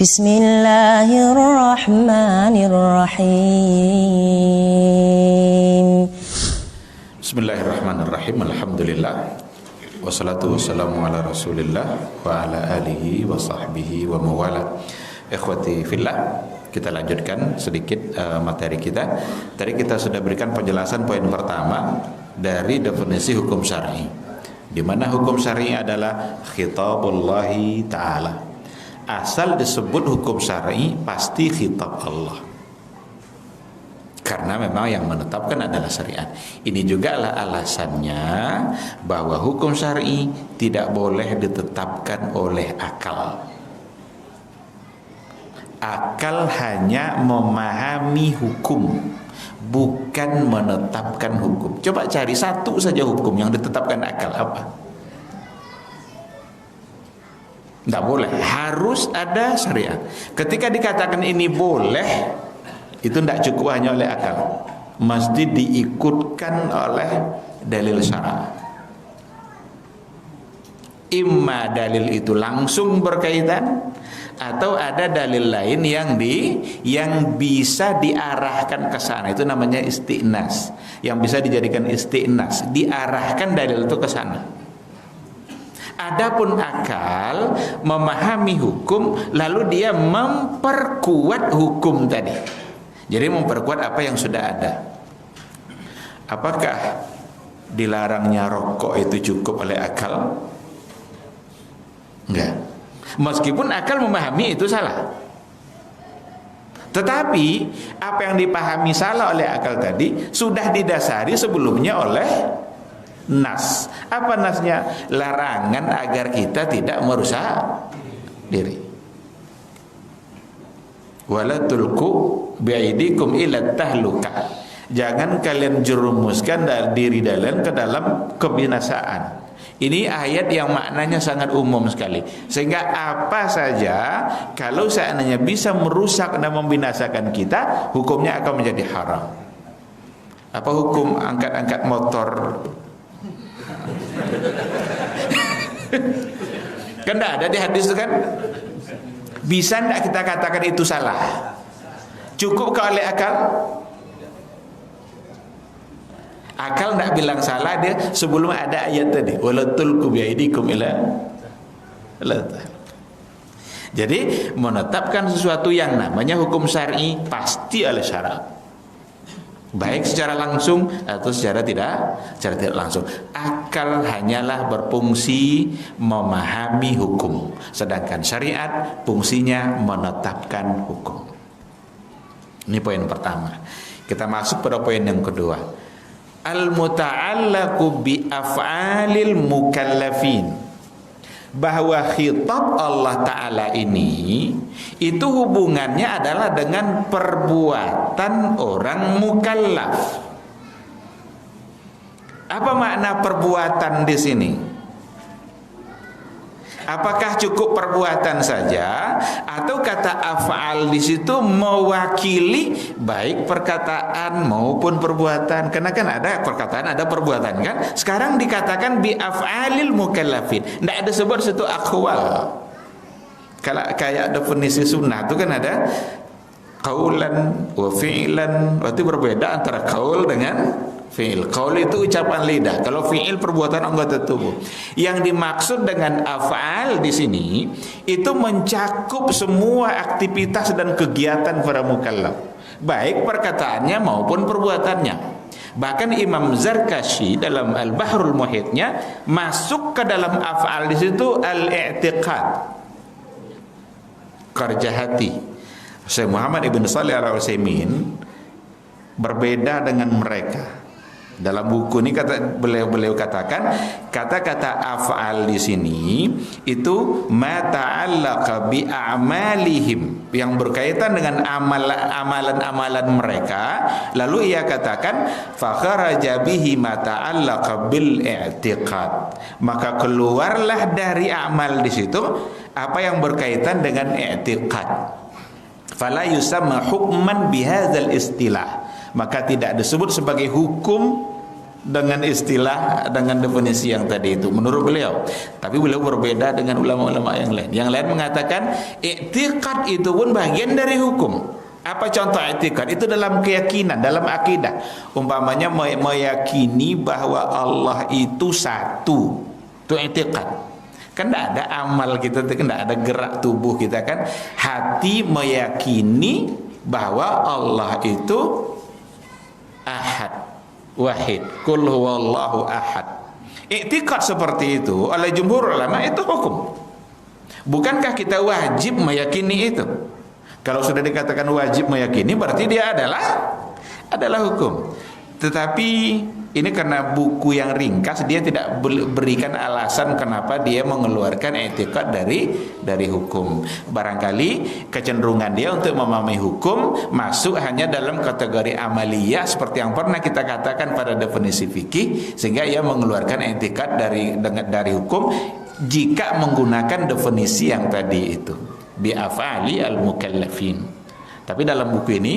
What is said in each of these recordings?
Bismillahirrahmanirrahim. Bismillahirrahmanirrahim. Alhamdulillah. Wassalatu wassalamu ala Rasulillah wa ala alihi wa sahbihi wa mawala. Ikhwati fillah, kita lanjutkan sedikit materi kita. Tadi kita sudah berikan penjelasan poin pertama dari definisi hukum syar'i, di mana hukum syar'i adalah khitabullahi ta'ala. Asal disebut hukum syar'i pasti khitab Allah, karena memang yang menetapkan adalah syariat. Ini juga lah alasannya bahwa hukum syar'i tidak boleh ditetapkan oleh akal. Akal hanya memahami hukum, bukan menetapkan hukum. Coba cari satu saja hukum yang ditetapkan akal, apa? Tidak boleh, harus ada syariat. Ketika dikatakan ini boleh, itu tidak cukup hanya oleh akal, mesti diikutkan oleh dalil syara'. Imma dalil itu langsung berkaitan, atau ada dalil lain yang bisa diarahkan ke sana. Itu namanya isti'nas, yang bisa dijadikan isti'nas, diarahkan dalil itu ke sana. Adapun akal memahami hukum, lalu dia memperkuat hukum tadi. Jadi memperkuat apa yang sudah ada. Apakah dilarangnya rokok itu cukup oleh akal? Enggak. Meskipun akal memahami itu salah, tetapi apa yang dipahami salah oleh akal tadi sudah didasari sebelumnya oleh nas. Apa nasnya? Larangan agar kita tidak merusak diri. Wala tulqu bi'aidikum ila tahluka. Jangan kalian jerumuskan diri kalian ke dalam kebinasaan. Ini ayat yang maknanya sangat umum sekali, sehingga apa saja kalau seandainya bisa merusak dan membinasakan kita, hukumnya akan menjadi haram. Apa hukum angkat-angkat motor? Kan tidak ada di hadis itu kan? Bisa tidak kita katakan itu salah? Cukup ke oleh akal? Akal tidak bilang salah dia sebelum ada ayat tadi, wala tulqu biaidikum ila. Jadi menetapkan sesuatu yang namanya hukum syar'i pasti oleh syarak, baik secara langsung atau secara tidak langsung. Akal hanyalah berfungsi memahami hukum, sedangkan syariat fungsinya menetapkan hukum. Ini poin pertama. Kita masuk pada poin yang kedua. Al-muta'allaqu bi af'alil mukallafin. Bahwa khitab Allah Ta'ala ini itu hubungannya adalah dengan perbuatan orang mukallaf. Apa makna perbuatan di sini? Apakah cukup perbuatan saja, atau kata af'al di situ mewakili baik perkataan maupun perbuatan? Karena kan ada perkataan, ada perbuatan kan. Sekarang dikatakan bi af'alil mukallafin. Tidak ada sebut situ aqwal. Kalau kayak definisi sunnah itu kan ada qaulan wa fi'lan. Berarti berbeda antara qaul dengan fi'il. Qaul itu ucapan lidah, kalau fi'il perbuatan anggota tubuh. Yang dimaksud dengan af'al di sini itu mencakup semua aktivitas dan kegiatan para mukallaf, baik perkataannya maupun perbuatannya. Bahkan Imam Zarkashi dalam Al-Bahrul Muhitnya masuk ke dalam af'al di situ al-i'tiqad, kerja hati. Syekh Muhammad Ibn Shalih Al-Utsaimin berbeda dengan mereka. Dalam buku ini beliau katakan kata-kata af'al di sini itu ma ta'allaqa bi a'malihim, yang berkaitan dengan amalan-amalan mereka. Lalu ia katakan fa kharaja bihi ma ta'allaqa bil i'tiqad, maka keluarlah dari amal di situ apa yang berkaitan dengan i'tiqad. Fala yusamma hukman bihadzal istilah, maka tidak disebut sebagai hukum dengan istilah, dengan definisi yang tadi itu menurut beliau. Tapi beliau berbeda dengan ulama-ulama yang lain. Yang lain mengatakan i'tiqad itu pun bagian dari hukum. Apa contoh i'tiqad? Itu dalam keyakinan, dalam akidah. Umpamanya meyakini bahwa Allah itu satu. Itu i'tiqad. Kan tidak ada amal kita, kan tidak ada gerak tubuh kita kan. Hati meyakini bahwa Allah itu ahad, wahid, kul huwallahu ahad. I'tiqad seperti itu oleh jumhur ulama itu hukum. Bukankah kita wajib meyakini itu? Kalau sudah dikatakan wajib meyakini berarti dia adalah hukum. Tetapi ini karena buku yang ringkas, dia tidak berikan alasan kenapa dia mengeluarkan i'tiqad dari hukum. Barangkali kecenderungan dia untuk memahami hukum masuk hanya dalam kategori amaliyah seperti yang pernah kita katakan pada definisi fikih, sehingga ia mengeluarkan i'tiqad dari hukum jika menggunakan definisi yang tadi itu, bi af'ali al-mukallafin. Tapi dalam buku ini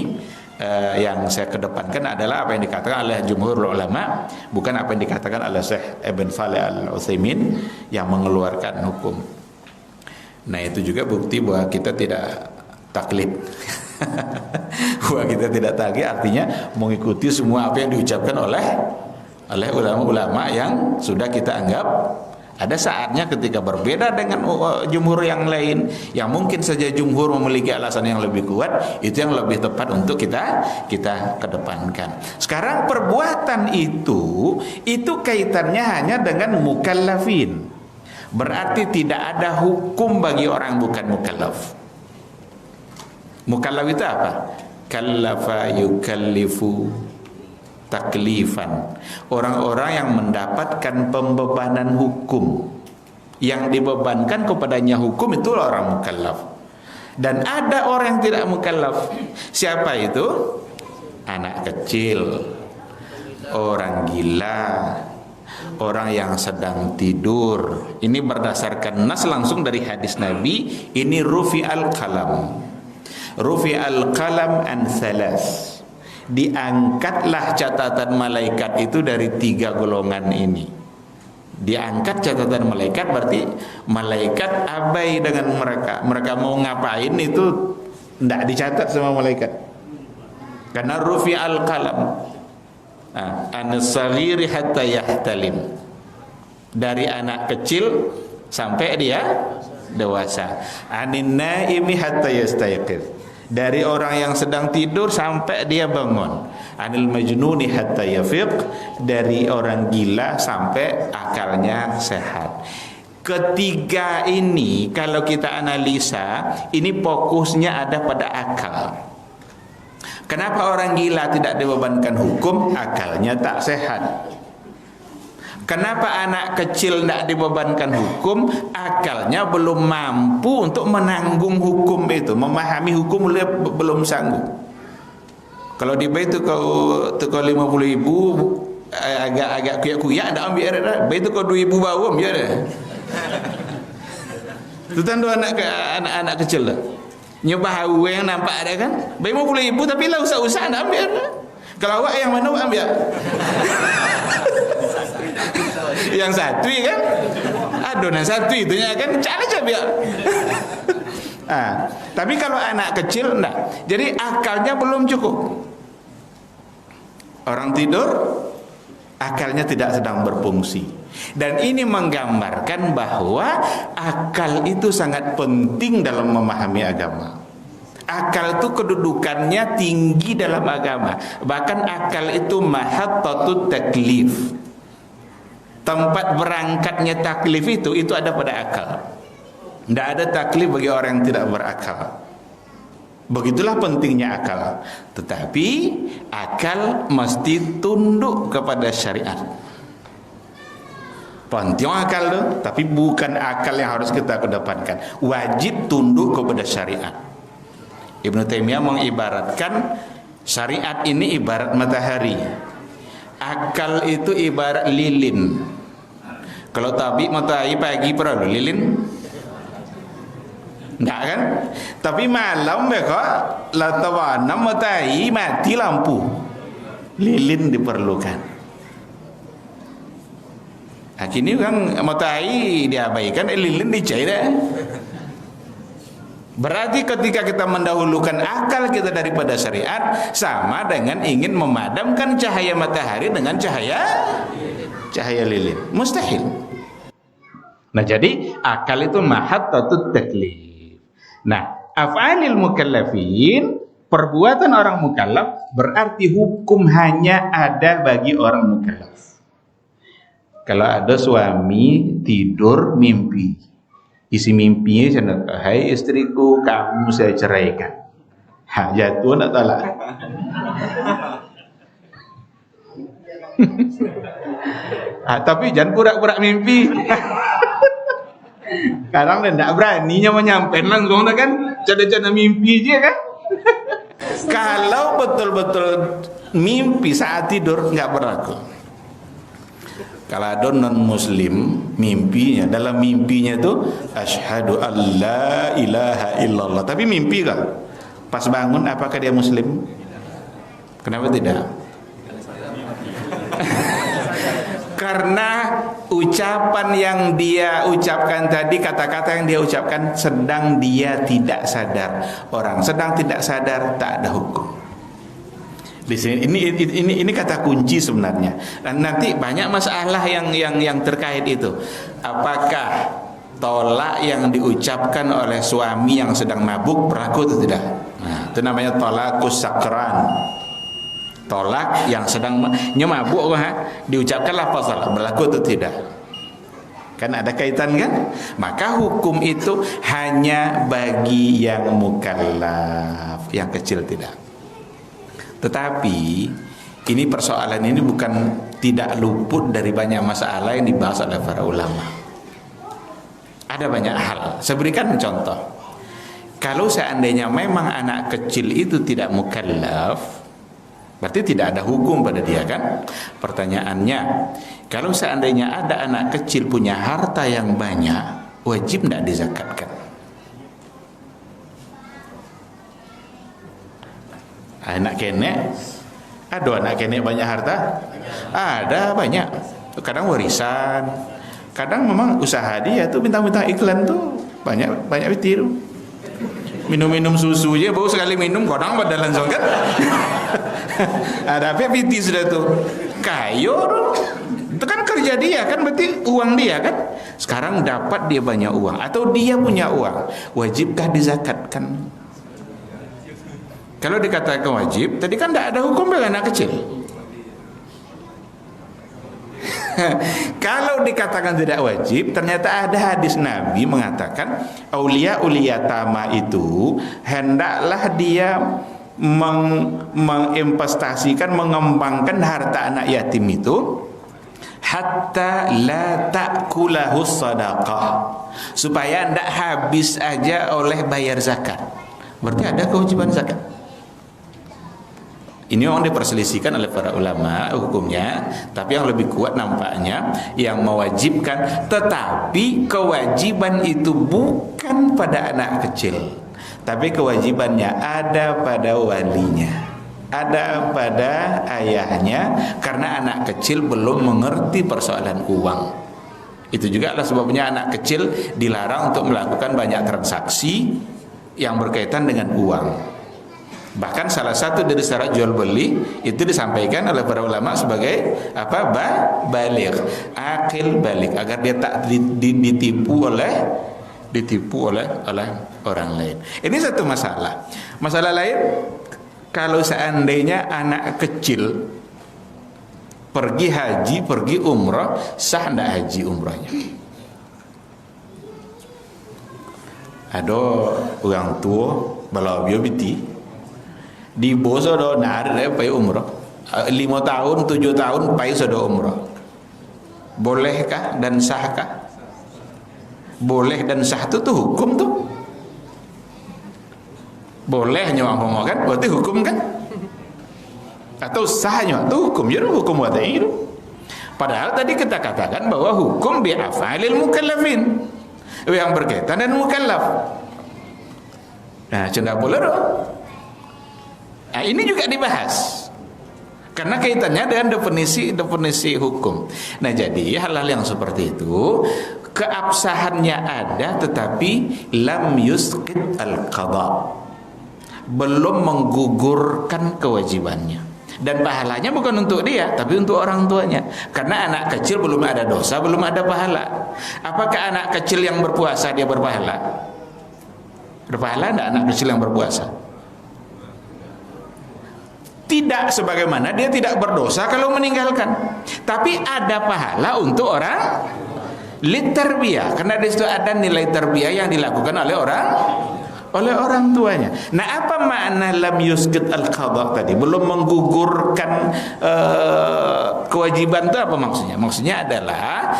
yang saya kedepankan adalah apa yang dikatakan oleh jumhur ulama, bukan apa yang dikatakan oleh Syekh Ibn Shalih Al-Utsaimin yang mengeluarkan hukum. Nah, itu juga bukti bahwa kita tidak taklid. Bahwa kita tidak taklid artinya mengikuti semua apa yang diucapkan oleh ulama-ulama yang sudah kita anggap. Ada saatnya ketika berbeda dengan jumhur yang lain, yang mungkin saja jumhur memiliki alasan yang lebih kuat, itu yang lebih tepat untuk kita kedepankan. Sekarang perbuatan itu kaitannya hanya dengan mukallafin. Berarti tidak ada hukum bagi orang bukan mukallaf. Mukallaf itu apa? Kallafa yukallifu taklifan. Orang-orang yang mendapatkan pembebanan hukum, yang dibebankan kepadanya hukum, itu orang mukallaf. Dan ada orang yang tidak mukallaf. Siapa itu? Anak kecil, orang gila, orang yang sedang tidur. Ini berdasarkan nas langsung dari hadis Nabi. Ini rufi'al qalam. Rufi'al qalam an thalas. Diangkatlah catatan malaikat itu dari 3 golongan ini. Diangkat catatan malaikat berarti malaikat abai dengan mereka. Mereka mau ngapain itu tidak dicatat sama malaikat. Karena rufi'al qalam an-saghiri hatta yahtalim. Dari anak kecil sampai dia dewasa. Anin naimi hatta yastayqir. Dari orang yang sedang tidur sampai dia bangun. Anil majnuni hatta yafiq. Dari orang gila sampai akalnya sehat. Ketiga ini kalau kita analisa, ini fokusnya ada pada akal. Kenapa orang gila tidak dibebankan hukum? Akalnya tak sehat. Kenapa anak kecil tidak dibebankan hukum? Akalnya belum mampu untuk menanggung hukum itu, memahami hukum belum sanggup. Kalau di bay itu kau 50.000 agak kuyak-kuyak ada ambil ada. Bay itu kau 2.000 bawa ambil ada. Itu tanda anak kecil lah. Nyoba hawa yang nampak ada kan? Bay 50.000 tapi lah usah-usah nak ambil ada. Kalau awak yang mana awak ambil? Yang satu kan? Adonan satu itunya kan cara aja biar. Tapi kalau anak kecil enggak. Jadi akalnya belum cukup. Orang tidur akalnya tidak sedang berfungsi. Dan ini menggambarkan bahwa akal itu sangat penting dalam memahami agama. Akal itu kedudukannya tinggi dalam agama. Bahkan akal itu mahattatut taklif. Tempat berangkatnya taklif itu ada pada akal. Tidak ada taklif bagi orang yang tidak berakal. Begitulah pentingnya akal. Tetapi akal mesti tunduk kepada syariat. Penting akal itu, tapi bukan akal yang harus kita kedepankan. Wajib tunduk kepada syariat. Ibnu Taimiyah mengibaratkan syariat ini ibarat matahari. Akal itu ibarat lilin. Kalau tabik matahari pagi perlu lilin? Enggak kan? Tapi malam mereka latawana matahari mati lampu. Lilin diperlukan. Kini kan matahari diabaikan, lilin dicai dah. Berarti ketika kita mendahulukan akal kita daripada syariat, sama dengan ingin memadamkan cahaya matahari dengan cahaya lilin. Mustahil. Nah, jadi akal itu mahattatut taklif. Nah, af'alil mukallafin, perbuatan orang mukallaf, berarti hukum hanya ada bagi orang mukallaf. Kalau ada suami tidur mimpi, isi mimpinya cina, hai istriku, kamu saya ceraikan. Jatuh nak talak. Tapi jangan pura-pura mimpi. Kadang dia tidak beraninya menyampaikan langsung kan, cada-cada mimpi aja kan. Kalau betul-betul mimpi saat tidur nggak berlaku. Kalau ada non muslim mimpinya, dalam mimpinya itu asyhadu an la ilaha illallah, tapi mimpi kan, pas bangun apakah dia muslim? Kenapa tidak? Karena ucapan yang dia ucapkan tadi, kata-kata yang dia ucapkan sedang dia tidak sadar. Orang sedang tidak sadar tak ada hukum. Di sini ini kata kunci sebenarnya. Dan nanti banyak masalah yang terkait itu. Apakah tolak yang diucapkan oleh suami yang sedang mabuk berlaku atau tidak? Nah, itu namanya tolakus sakran. Tolak yang sedang mabuk diucapkan lafaz talak berlaku atau tidak? Kan ada kaitan kan? Maka hukum itu hanya bagi yang mukallaf, yang kecil tidak. Tetapi ini persoalan ini bukan tidak luput dari banyak masalah yang dibahas oleh para ulama. Ada banyak hal. Saya berikan contoh. Kalau seandainya memang anak kecil itu tidak mukallaf, berarti tidak ada hukum pada dia kan? Pertanyaannya, kalau seandainya ada anak kecil punya harta yang banyak, wajib tidak dizakatkan? Anak kenek, ada anak kenek banyak harta? Ada banyak. Kadang warisan, kadang memang usaha dia tuh bintang-bintang iklan tuh banyak tiru. Minum susu aja baru sekali minum kadang badalan kan. Ada apa piti sudah tuh kayo itu kan kerja dia kan, berarti uang dia kan. Sekarang dapat dia banyak uang atau dia punya uang, wajibkah dizakatkan? Kalau dikatakan wajib, tadi kan tidak ada hukum bagi anak kecil. Kalau dikatakan tidak wajib, ternyata ada hadis Nabi mengatakan aulia tama itu hendaklah dia menginvestasikan, mengembangkan harta anak yatim itu hatta la ta'kulahu sadaqah, supaya tidak habis aja oleh bayar zakat. Berarti ada kewajiban zakat. Ini memang diperselisihkan oleh para ulama hukumnya, tapi yang lebih kuat nampaknya yang mewajibkan. Tetapi kewajiban itu bukan pada anak kecil, tapi kewajibannya ada pada walinya, ada pada ayahnya, karena anak kecil belum mengerti persoalan uang. Itu juga adalah sebabnya anak kecil dilarang untuk melakukan banyak transaksi yang berkaitan dengan uang. Bahkan salah satu dari syarat jual beli itu disampaikan oleh para ulama sebagai apa? Baligh, akil balik, agar dia tak ditipu oleh orang lain. Ini satu masalah. Masalah lain, kalau seandainya anak kecil pergi haji, pergi umrah, sah enggak haji umrahnya? Ada orang tua balau biobiti di boso do nar pai umrah 5 tahun 7 tahun pai sodo umrah, bolehkah dan sahkah? Boleh dan sah itu tuh hukum tuh, bolehnya ngomong kan berarti hukum kan, atau sahnya itu hukum, jadi hukum wata itu. Padahal tadi kita katakan bahwa hukum bi af'alil mukallafin, yang berkaitan dengan mukallaf. Nah, tidak boleh dong. Nah, ini juga dibahas. Karena kaitannya dengan definisi hukum. Nah, jadi hal-hal yang seperti itu keabsahannya ada, tetapi lam yusqit al-qadha, belum menggugurkan kewajibannya. Dan pahalanya bukan untuk dia, tapi untuk orang tuanya. Karena anak kecil belum ada dosa, belum ada pahala. Apakah anak kecil yang berpuasa dia berpahala? Berpahala enggak anak kecil yang berpuasa? Tidak, sebagaimana dia tidak berdosa kalau meninggalkan. Tapi ada pahala untuk orang litarbiyah, karena di situ ada nilai tarbiyah yang dilakukan oleh orang tuanya. Nah, apa makna lam yusqit al-qadha tadi? Belum menggugurkan kewajiban itu apa maksudnya? Maksudnya adalah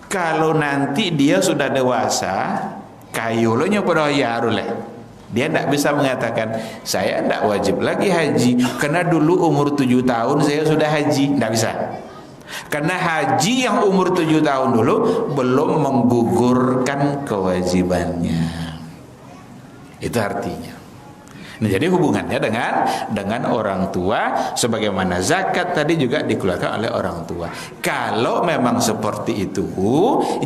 kalau nanti dia sudah dewasa, kayulonya berbayar oleh dia tidak bisa mengatakan saya tidak wajib lagi haji karena dulu umur 7 tahun saya sudah haji. Tidak bisa. Karena haji yang umur 7 tahun dulu belum menggugurkan kewajibannya. Itu artinya. Nah, jadi hubungannya dengan orang tua, sebagaimana zakat tadi juga dikeluarkan oleh orang tua. Kalau memang seperti itu,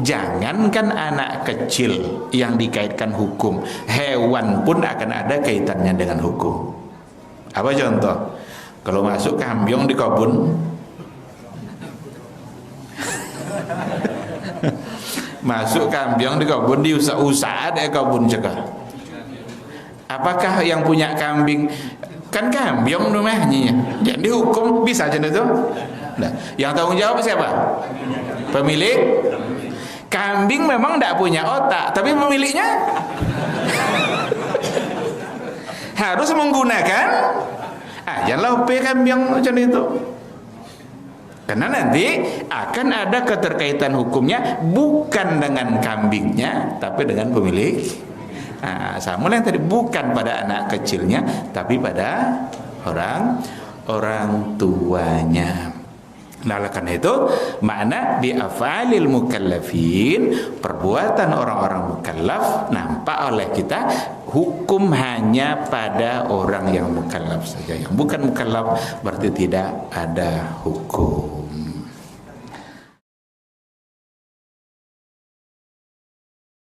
jangankan anak kecil yang dikaitkan hukum, hewan pun akan ada kaitannya dengan hukum. Apa contoh? Kalau masuk kambiong di kebun, masuk kambiong di kebun, diusah-usah ada kebun cekah. Apakah yang punya kambing, kan kambiong rumahnya, jadi hukum bisa aja itu? Nah, yang tanggung jawab siapa? Pemilik. Kambing memang tidak punya otak, tapi pemiliknya harus menggunakan janganlah kambing macam itu. Karena nanti akan ada keterkaitan hukumnya bukan dengan kambingnya, tapi dengan pemilik. Sama yang tadi, bukan pada anak kecilnya, tapi pada orang tuanya. Nah, karena itu makna bi af'alil mukallafin, perbuatan orang-orang mukallaf nampak oleh kita, hukum hanya pada orang yang mukallaf saja. Yang bukan mukallaf berarti tidak ada hukum.